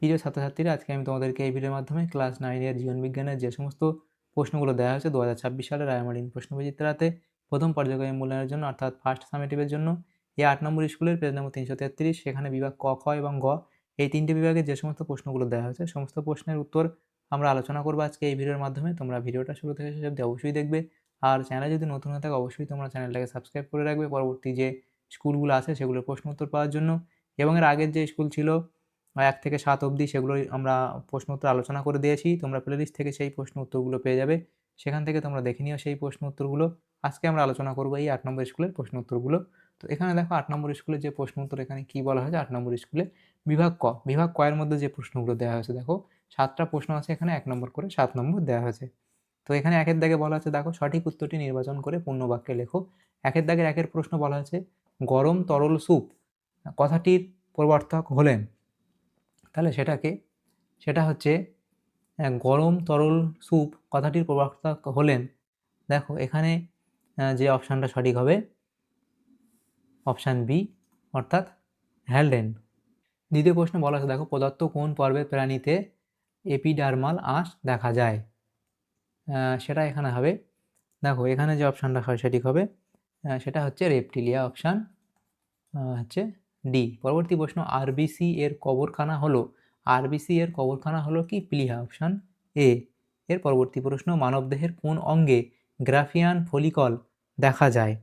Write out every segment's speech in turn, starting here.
প্রিয় ছাত্রছাত্রীরা, আজকে আমি তোমাদেরকে এই ভিডিওর মাধ্যমে ক্লাস 9 এর জীবনবিজ্ঞানের যে সমস্ত প্রশ্নগুলো দেওয়া হয়েছে 2026 সালের রায়মার্টিন প্রশ্নবিচিত্রাতে প্রথম পর্যায়ক্রমিক মূল্যায়নের জন্য, অর্থাৎ ফার্স্ট সামেটিভের জন্য, এই 8 নম্বর স্কুলের পেজ নম্বর 333, সেখানে বিভাগ ক, খ এবং গ, এই তিনটে বিভাগে যে সমস্ত প্রশ্নগুলো দেওয়া হয়েছে সমস্ত প্রশ্নের উত্তর আমরা আলোচনা করবো আজকে এই ভিডিওর মাধ্যমে। তোমরা ভিডিওটা শুরু থেকে শেষ অবধি অবশ্যই দেখবে, আর চ্যানেলে যদি নতুন হয়ে থাকে অবশ্যই তোমরা চ্যানেলটাকে সাবস্ক্রাইব করে রাখবে পরবর্তী যে স্কুলগুলো আছে সেগুলোর প্রশ্ন উত্তর পাওয়ার জন্য। এবং এর আগের যে স্কুল ছিল 1 থেকে 7 অবধি, সেগুলোই আমরা প্রশ্ন উত্তর আলোচনা করে দিয়েছি। তোমরা প্লেলিস্ট থেকে সেই প্রশ্ন উত্তরগুলো পেয়ে যাবে, সেখান থেকে তোমরা দেখে নিও সেই প্রশ্ন উত্তরগুলো। আজকে আমরা আলোচনা করবো এই 8 নম্বর স্কুলের প্রশ্ন উত্তরগুলো। তো এখানে দেখো 8 নম্বর স্কুলের যে প্রশ্ন উত্তর, এখানে কি বলা হয়েছে 8 নম্বর স্কুলে বিভাগ ক, বিভাগ ক এর মধ্যে যে প্রশ্নগুলো দেওয়া হয়েছে, দেখো 7টা প্রশ্ন আছে, এখানে 1 নম্বর করে 7 নম্বর দেওয়া হয়েছে। তো এখানে 1 এর দাগে বলা আছে, দেখো সঠিক উত্তরটি নির্বাচন করে পূর্ণ বাক্যে লেখো। 1 এর দাগের 1 এর প্রশ্ন বলা আছে, গরম তরল স্যুপ কথাটির প্রবর্তক হলেন। তাহলে সেটা হচ্ছে গরম তরল স্যুপ কথাটির প্রবর্তক হলেন। দেখো এখানে যে অপশানটা সঠিক হবে অপশান বি, অর্থাৎ হ্যালডেন। দ্বিতীয় প্রশ্ন বলা আছে, দেখো প্রদত্ত কোন পর্বের প্রাণীতে এপিডার্মাল আঁশ দেখা যায়, সেটা এখানে হবে, দেখো এখানে যে অপশানটা সঠিক হবে সেটা হচ্ছে রেপটিলিয়া, অপশান হচ্ছে ডি। পরবর্তী প্রশ্ন, আরবিসি এর কবরখানা হলো, আরবিসি এর কবরখানা হলো কি প্লিহা, অপশান এ। এর পরবর্তী প্রশ্ন, মানবদেহের কোন অঙ্গে গ্রাফিয়ান ফলিকল দেখা যায়,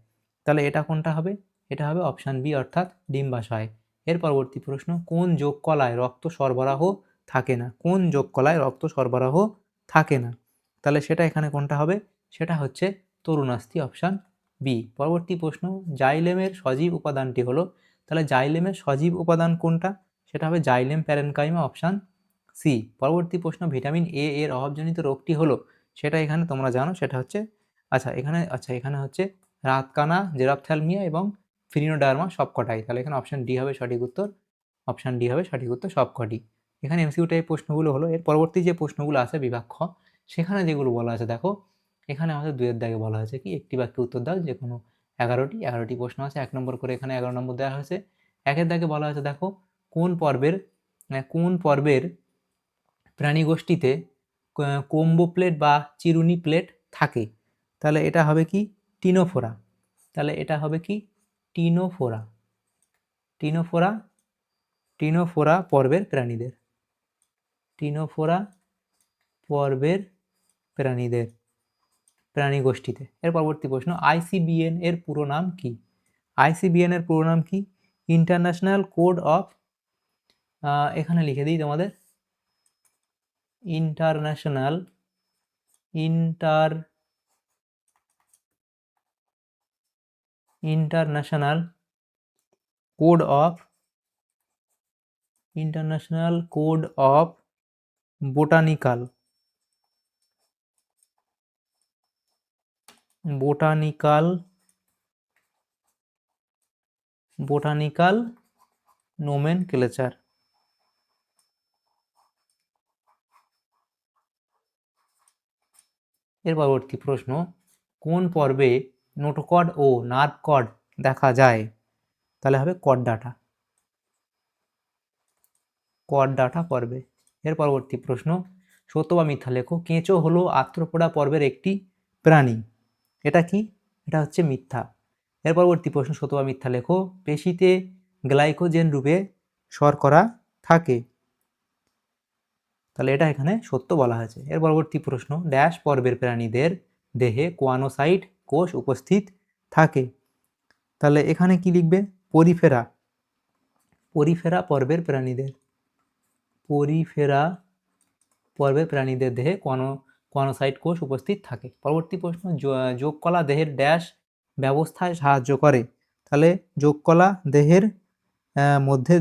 তাহলে এটা কোনটা হবে, এটা হবে অপশান বি, অর্থাৎ ডিম্বাশয়। এর পরবর্তী প্রশ্ন, কোন যোগকলায় রক্ত সরবরাহ থাকে না, কোন যোগকলায় রক্ত সরবরাহ থাকে না, তাহলে সেটা এখানে কোনটা হবে, সেটা হচ্ছে তরুণাস্থি, অপশান বি। পরবর্তী প্রশ্ন, জাইলেমের সজীব উপাদানটি হলো, তাহলে জাইলেমের সজীব উপাদান কোনটা, সেটা হবে জাইলেম প্যারেনকাইমা, অপশান সি। পরবর্তী প্রশ্ন, ভিটামিন এ এর অভাবজনিত রোগটি হলো, সেটা এখানে তোমরা জানো, সেটা হচ্ছে এখানে হচ্ছে রাতকানা, জেরপ্থ্যালমিয়া এবং ফিরিনোডার্মা সবকটাই, তাহলে এখানে অপশান ডি হবে সঠিক উত্তর, অপশান ডি হবে সঠিক উত্তর সবকটি। এখানে এমসিকিউ টাইপ প্রশ্নগুলো হলো। এর পরবর্তী যে প্রশ্নগুলো আছে বিভাগ খ, সেখানে যেগুলো বলা আছে, দেখো এখানে আমাদের 2 এর দাগে বলা হয়েছে কি একটি বাক্যে উত্তর দাও যে কোনো 11টি প্রশ্ন আছে, 1 নম্বর করে এখানে 11 নম্বর দেওয়া হয়েছে। 1 এর দাগে বলা হয়েছে, দেখো কোন পর্বের প্রাণীগোষ্ঠীতে কম্বো প্লেট বা চিরুনি প্লেট থাকে, তাহলে এটা হবে কি টিনোফোরা, তাহলে এটা হবে কি টিনোফোরা, টিনোফোরা টিনোফোরা পর্বের প্রাণীদের, টিনোফোরা পর্বের প্রাণীদের প্রাণীগোষ্ঠীতে। এর পরবর্তী প্রশ্ন, আইসিবিএন এর পুরো নাম কি, আইসিবিএন এর পুরো নাম কি, ইন্টারন্যাশনাল কোড অফ, এখানে লিখে দিই তোমাদের, international international code of botanical nomenclature. এর পরবর্তী প্রশ্ন, কোন পর্বে নোটোকর্ড ও নার্ভ কর্ড দেখা যায়, তাহলে হবে কর্ডাটা পর্বে। এর পরবর্তী প্রশ্ন, সত্য বা মিথ্যা লেখো, কেঁচো হলো আর্থ্রোপোডা পর্বের একটি প্রাণী, এটা কি, এটা হচ্ছে মিথ্যা। এর পরবর্তী প্রশ্ন, সত্য বা মিথ্যা লেখো, পেশিতে গ্লাইকোজেন রূপে শর্করা থাকে, তাহলে এটা এখানে সত্য বলা হয়েছে। এর পরবর্তী প্রশ্ন, ড্যাশ পর্বের প্রাণীদের দেহে কোয়ানোসাইট কোষ উপস্থিত থাকে, তাহলে এখানে কি লিখবে, পরিফেরা পর্বের প্রাণীদের দেহে কোয়ানোসাইট কোষ উপস্থিত থাকে। পরবর্তী প্রশ্ন, যোগকলা দেহের ড্যাশ ব্যবস্থায় সাহায্য করে, তাহলে যোগকলা দেহের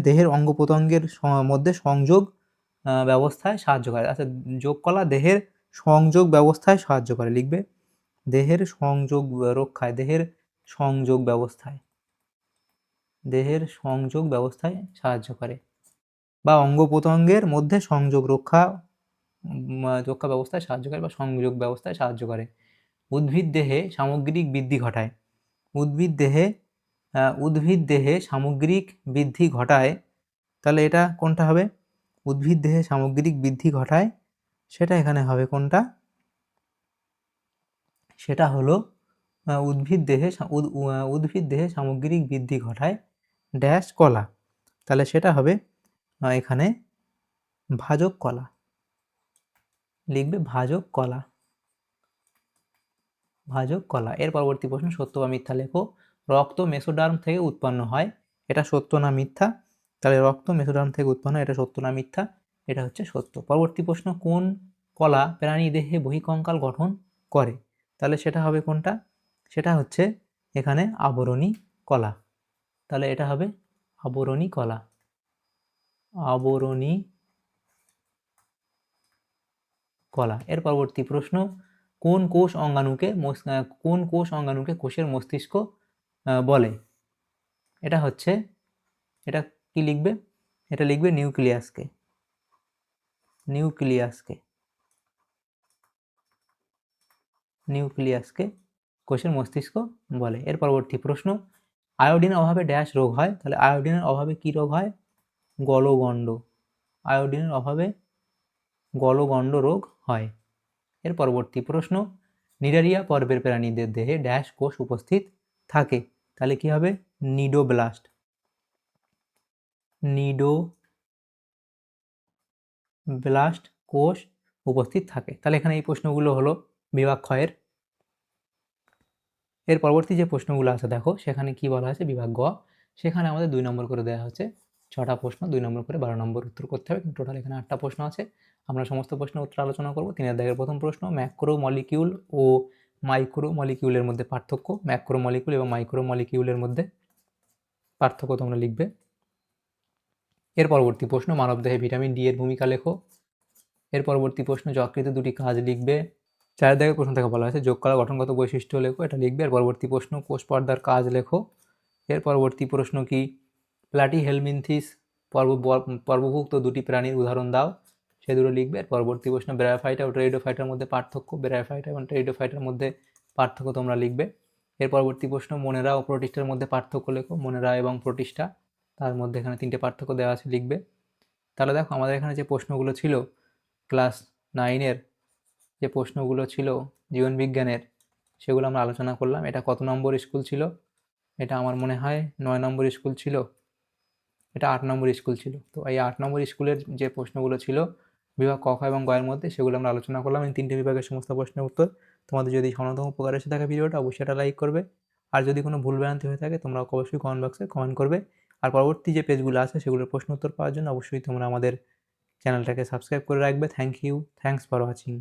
দেহের অঙ্গ প্রত্যঙ্গের মধ্যে সংযোগ ব্যবস্থায় সাহায্য করে, আচ্ছা যোগকলা দেহের সংযোগ ব্যবস্থায় সাহায্য করে, লিখবে দেহের সংযোগ রক্ষায়, দেহের সংযোগ ব্যবস্থায় সাহায্য করে, বা অঙ্গ প্রত্যঙ্গের মধ্যে সংযোগ রক্ষা ব্যবস্থায় সাহায্য করে বা সংযোগ ব্যবস্থায় সাহায্য করে। উদ্ভিদ দেহে সামগ্রিক বৃদ্ধি ঘটায়, উদ্ভিদ দেহে সামগ্রিক বৃদ্ধি ঘটায়, তাহলে এটা কোনটা হবে, উদ্ভিদ দেহে সামগ্রিক বৃদ্ধি ঘটায়, সেটা এখানে হবে কোনটা? সেটা হলো উদ্ভিদ দেহে সামগ্রিক বৃদ্ধি ঘটায় ড্যাশ কলা। তাহলে সেটা হবে এখানে ভাজক কলা, লিখবে ভাজক কলা, ভাজক কলা। এর পরবর্তী প্রশ্ন, সত্য বা মিথ্যা লেখো। রক্ত মেসোডার্ম থেকে উৎপন্ন হয়, এটা সত্য না মিথ্যা? তাহলে রক্ত মেসোডার্ম থেকে উৎপন্ন হয়, এটা সত্য না মিথ্যা? এটা হচ্ছে সত্য। পরবর্তী প্রশ্ন, কোন কলা প্রাণী দেহে বহিঃকঙ্কাল গঠন করে? তাহলে সেটা হবে কোনটা? সেটা হচ্ছে এখানে আবরণী কলা। তাহলে এটা হবে আবরণী কলা, আবরণী কলা। এর পরবর্তী প্রশ্ন, কোন কোষ অঙ্গাণুকে কোষের মস্তিষ্ক বলে? এটা হচ্ছে, এটা কি লিখবে? এটা লিখবে নিউক্লিয়াসকে, নিউক্লিয়াসকে, নিউক্লিয়াসকে কোষের মস্তিষ্ক বলে। এর পরবর্তী প্রশ্ন, আয়োডিনের অভাবে ড্যাশ রোগ হয়? তাহলে আয়োডিনের অভাবে কি রোগ হয়? গলগণ্ড, আয়োডিনের অভাবে গলগণ্ড রোগ হয়। এর পরবর্তী প্রশ্ন, নিডারিয়া পর্বের প্রাণীদের দেহে ড্যাশ কোষ উপস্থিত থাকে? তাহলে কি হবে? নিডোব্লাস্ট, নিডোব্লাস্ট কোষ উপস্থিত থাকে। তাহলে এখানে এই প্রশ্নগুলো হলো বিভাগ খ এর। এর পরবর্তী যে প্রশ্নগুলো আছে দেখো, সেখানে কি বলা আছে? বিভাগ গ, সেখানে আমাদের 2 নম্বর করে দেওয়া হচ্ছে 6টা প্রশ্ন, 2 নম্বর করে 12 নম্বর উত্তর করতে হবে। টোটাল এখানে 8টা প্রশ্ন আছে। আমরা সমস্ত প্রশ্নের উত্তর আলোচনা করব। 3 দাগের প্রথম প্রশ্ন, ম্যাক্রোমলিকিউল ও মাইক্রোমলিকিউলের মধ্যে পার্থক্য। ম্যাক্রোমলিকিউল এবং মাইক্রোমলিকিউলের মধ্যে পার্থক্য তোমরা লিখবে। এর পরবর্তী প্রশ্ন, মানবদেহে ভিটামিন ডি এর ভূমিকা লেখো। এর পরবর্তী প্রশ্ন, যকৃতে 2টি কাজ লিখবে। 4 দাগের প্রশ্ন থেকে বলা হয়েছে যোগ করা গঠনগত বৈশিষ্ট্য লেখো, এটা লিখবে। এর পরবর্তী প্রশ্ন, কোষ পর্দার কাজ লেখো। এর পরবর্তী প্রশ্ন কি? প্ল্যাটিহেলমিনথিস পর্বভুক্ত 2টি প্রাণীর উদাহরণ দাও, সে দুটো লিখবে। এর পরবর্তী প্রশ্ন, ব্রায়োফাইটা ও টেরিডোফাইটার মধ্যে পার্থক্য। ব্রায়োফাইটা এবং টেরিডোফাইটার মধ্যে পার্থক্য তোমরা লিখবে। এর পরবর্তী প্রশ্ন, মোনেরা ও প্রোটিস্টার মধ্যে পার্থক্য লেখো। মোনেরা এবং প্রোটিস্টা, তার মধ্যে এখানে 3টে পার্থক্য দেওয়া আছে, লিখবে। তাহলে দেখো আমাদের এখানে যে প্রশ্নগুলো ছিল ক্লাস 9-এর, যে প্রশ্নগুলো ছিল জীবনবিজ্ঞানের, সেগুলো আমরা আলোচনা করলাম। এটা কত নম্বর স্কুল ছিল? এটা আমার মনে হয় 9 নম্বর স্কুল ছিল, এটা 8 নম্বর স্কুল ছিল। তো এই 8 নম্বর স্কুলের যে প্রশ্নগুলো ছিল বিভাগ ক, খ এবং গ এর মধ্যে, সেগুলো আমরা আলোচনা করলাম। এই 3টে বিভাগের সমস্ত প্রশ্নের উত্তর। তোমাদের যদি সামান্যতম উপকার এসে থাকে ভিডিওটা, অবশ্যই এটা লাইক করবে। আর যদি কোনো ভুল ভ্রান্তি হয়ে থাকে তোমরা অবশ্যই কমেন্ট বক্সে কমেন্ট করবে। আর পরবর্তী যে পেজগুলো আছে সেগুলোর প্রশ্ন উত্তর পাওয়ার জন্য অবশ্যই তোমরা আমাদের চ্যানেলটাকে সাবস্ক্রাইব করে রাখবে। Thank you, thanks for watching.